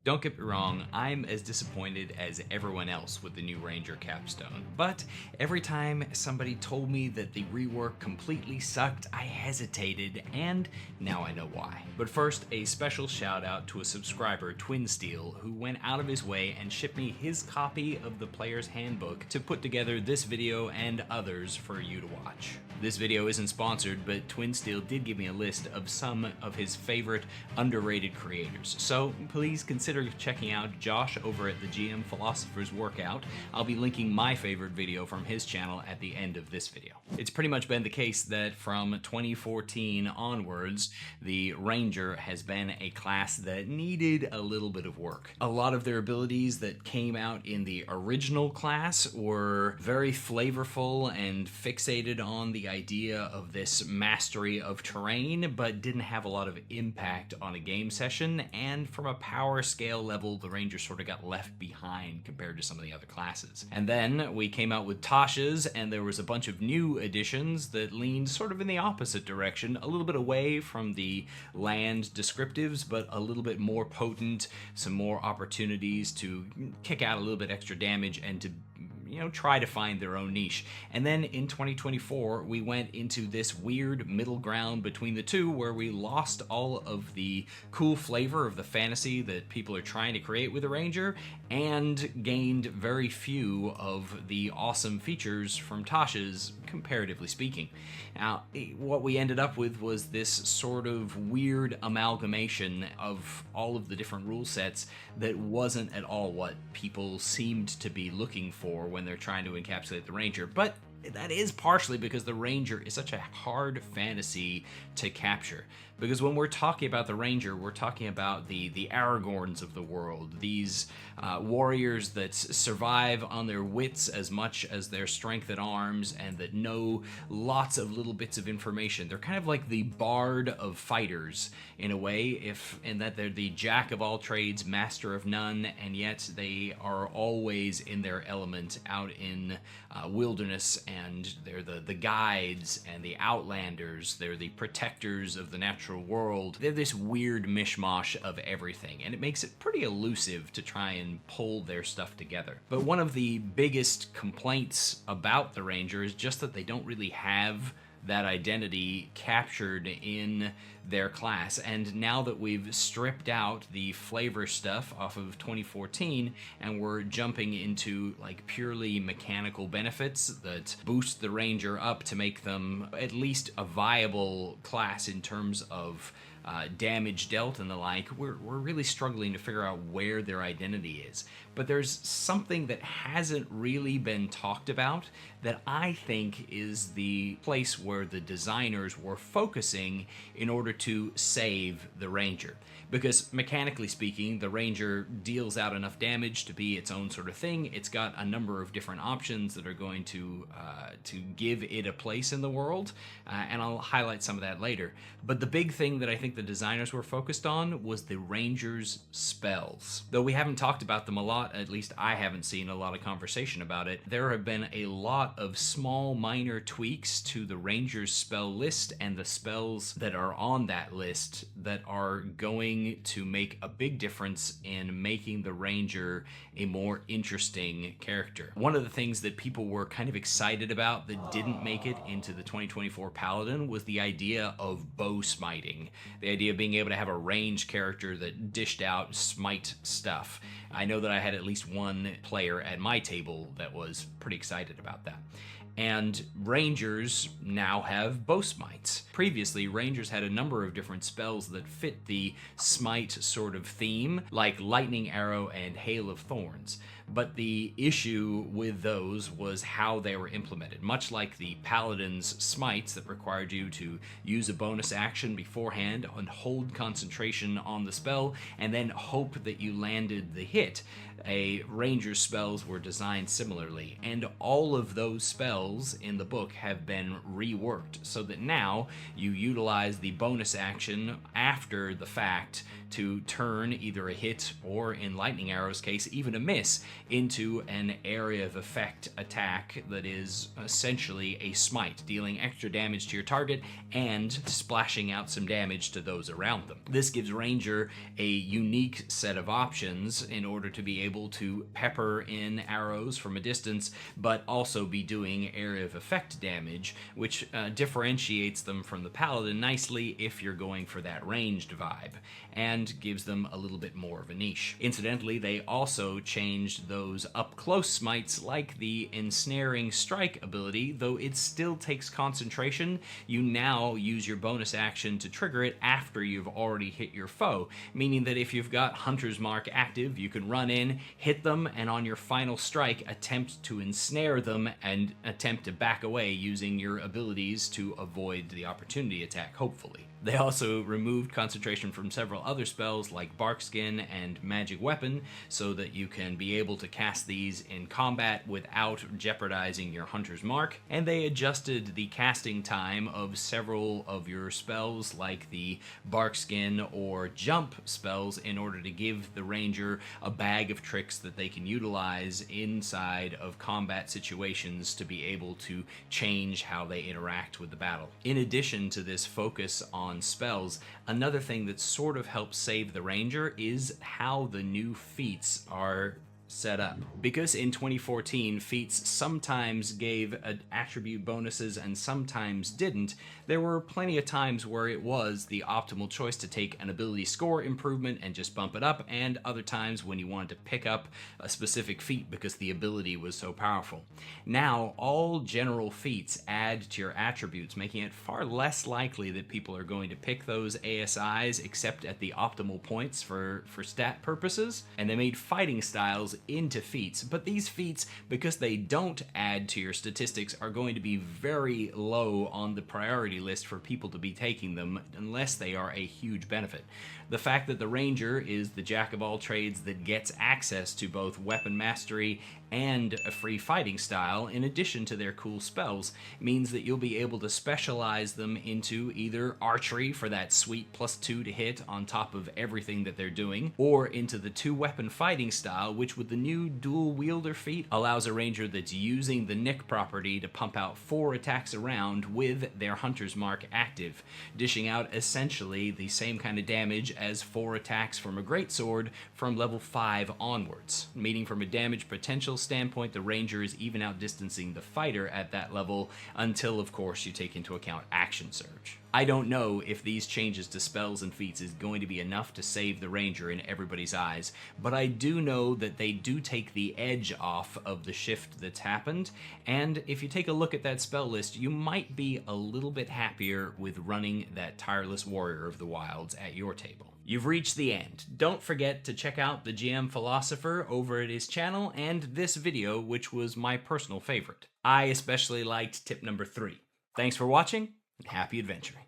Don't get me wrong, I'm as disappointed as everyone else with the new Ranger capstone, but every time somebody told me that the rework completely sucked, I hesitated, and now I know why. But first, a special shout out to a subscriber, Twin Steel, who went out of his way and shipped me his copy of the Player's Handbook to put together this video and others for you to watch. This video isn't sponsored, but Twin Steel did give me a list of some of his favorite underrated creators, so please consider checking out Josh over at the GM Philosopher's Workout. I'll be linking my favorite video from his channel at the end of this video. It's pretty much been the case that from 2014 onwards, the Ranger has been a class that needed a little bit of work. A lot of their abilities that came out in the original class were very flavorful and fixated on the idea of this mastery of terrain, but didn't have a lot of impact on a game session, and from a power scale level, the Ranger sort of got left behind compared to some of the other classes. And then we came out with Tasha's, and there was a bunch of new additions that leaned sort of in the opposite direction, a little bit away from the land descriptives, but a little bit more potent, some more opportunities to kick out a little bit extra damage and to try to find their own niche. And then in 2024, we went into this weird middle ground between the two where we lost all of the cool flavor of the fantasy that people are trying to create with the Ranger and gained very few of the awesome features from Tasha's, comparatively speaking. Now, what we ended up with was this sort of weird amalgamation of all of the different rule sets that wasn't at all what people seemed to be looking for when they're trying to encapsulate the Ranger, but that is partially because the Ranger is such a hard fantasy to capture. Because when we're talking about the Ranger, we're talking about the Aragorns of the world, these warriors that survive on their wits as much as their strength at arms and that know lots of little bits of information. They're kind of like the bard of fighters in a way, in that they're the jack of all trades, master of none, and yet they are always in their element out in wilderness, and they're the guides and the outlanders. They're the protectors of the natural world. They're this weird mishmash of everything, and it makes it pretty elusive to try and pull their stuff together. But one of the biggest complaints about the Ranger is just that they don't really have that identity captured in their class. And now that we've stripped out the flavor stuff off of 2014 and we're jumping into like purely mechanical benefits that boost the Ranger up to make them at least a viable class in terms of damage dealt and the like, we're really struggling to figure out where their identity is. But there's something that hasn't really been talked about that I think is the place where the designers were focusing in order to save the Ranger. Because mechanically speaking, the Ranger deals out enough damage to be its own sort of thing. It's got a number of different options that are going to give it a place in the world, and I'll highlight some of that later. But the big thing that I think the designers were focused on was the Ranger's spells. Though we haven't talked about them a lot, at least I haven't seen a lot of conversation about it, there have been a lot of small minor tweaks to the Ranger's spell list and the spells that are on that list that are going to make a big difference in making the Ranger a more interesting character. One of the things that people were kind of excited about that didn't make it into the 2024 Paladin was the idea of bow smiting. The idea of being able to have a range character that dished out smite stuff. I know that I had at least one player at my table that was pretty excited about that. And Rangers now have bow smites. Previously, Rangers had a number of different spells that fit the smite sort of theme, like Lightning Arrow and Hail of Thorns. But the issue with those was how they were implemented. Much like the Paladin's smites that required you to use a bonus action beforehand and hold concentration on the spell, and then hope that you landed the hit, Ranger's spells were designed similarly. And all of those spells in the book have been reworked so that now you utilize the bonus action after the fact to turn either a hit or, in Lightning Arrow's case, even a miss into an area of effect attack that is essentially a smite, dealing extra damage to your target and splashing out some damage to those around them. This gives Ranger a unique set of options in order to be able to pepper in arrows from a distance, but also be doing area of effect damage, which differentiates them from the Paladin nicely if you're going for that ranged vibe, and gives them a little bit more of a niche. Incidentally, they also changed those up-close smites like the Ensnaring Strike ability, though it still takes concentration. You now use your bonus action to trigger it after you've already hit your foe, meaning that if you've got Hunter's Mark active, you can run in, hit them, and on your final strike, attempt to ensnare them and attempt to back away using your abilities to avoid the opportunity attack, hopefully. They also removed concentration from several other spells like Barkskin and Magic Weapon so that you can be able to cast these in combat without jeopardizing your Hunter's Mark, and they adjusted the casting time of several of your spells like the Barkskin or Jump spells in order to give the Ranger a bag of tricks that they can utilize inside of combat situations to be able to change how they interact with the battle. In addition to this focus on spells, another thing that sort of helps save the Ranger is how the new feats are set up. Because in 2014, Feats sometimes gave attribute bonuses and sometimes didn't, there were plenty of times where it was the optimal choice to take an ability score improvement and just bump it up, and other times when you wanted to pick up a specific feat because the ability was so powerful. Now, all general feats add to your attributes, making it far less likely that people are going to pick those ASIs except at the optimal points for stat purposes, and they made fighting styles into feats, but these feats, because they don't add to your statistics, are going to be very low on the priority list for people to be taking them unless they are a huge benefit. The fact that the Ranger is the jack of all trades that gets access to both weapon mastery and a free fighting style in addition to their cool spells means that you'll be able to specialize them into either archery for that sweet +2 to hit on top of everything that they're doing, or into the 2-weapon fighting style, which with the new dual wielder feat allows a Ranger that's using the Nick property to pump out 4 attacks a round with their Hunter's Mark active, dishing out essentially the same kind of damage as 4 attacks from a greatsword from level 5 onwards, meaning from a damage potential standpoint, the Ranger is even outdistancing the fighter at that level until, of course, you take into account action surge. I don't know if these changes to spells and feats is going to be enough to save the Ranger in everybody's eyes, but I do know that they do take the edge off of the shift that's happened, and if you take a look at that spell list, you might be a little bit happier with running that Tireless Warrior of the Wilds at your table. You've reached the end. Don't forget to check out the GM Philosopher over at his channel and this video, which was my personal favorite. I especially liked tip number 3. Thanks for watching, and happy adventuring.